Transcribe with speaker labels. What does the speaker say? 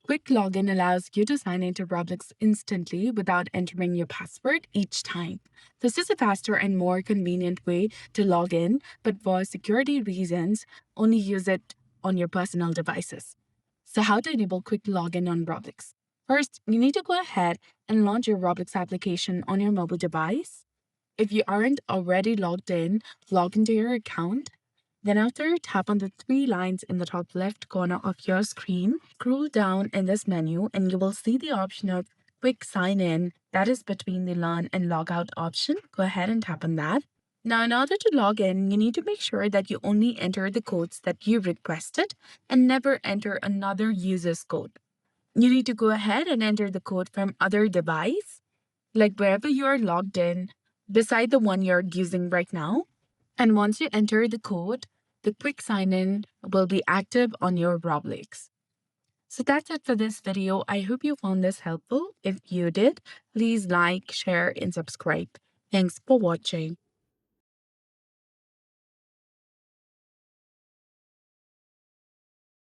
Speaker 1: Quick login allows you to sign into Roblox instantly without entering your password each time. This is a faster and more convenient way to log in, but for security reasons, only use it on your personal devices. So, how to enable quick login on Roblox? First, you need to go ahead and launch your Roblox application on your mobile device. If you aren't already logged in, log into your account. Then after, tap on the three lines in the top left corner of your screen. Scroll down in this menu and you will see the option of quick sign in that is between the learn and log out option. Go ahead and tap on that. Now, in order to log in, you need to make sure that you only enter the codes that you requested and never enter another user's code. You need to go ahead and enter the code from other device, like wherever you are logged in, beside the one you're using right now. And once you enter the code, the quick sign in will be active on your Roblox. So that's it for this video. I hope you found this helpful. If you did, please like, share, and subscribe. Thanks for watching.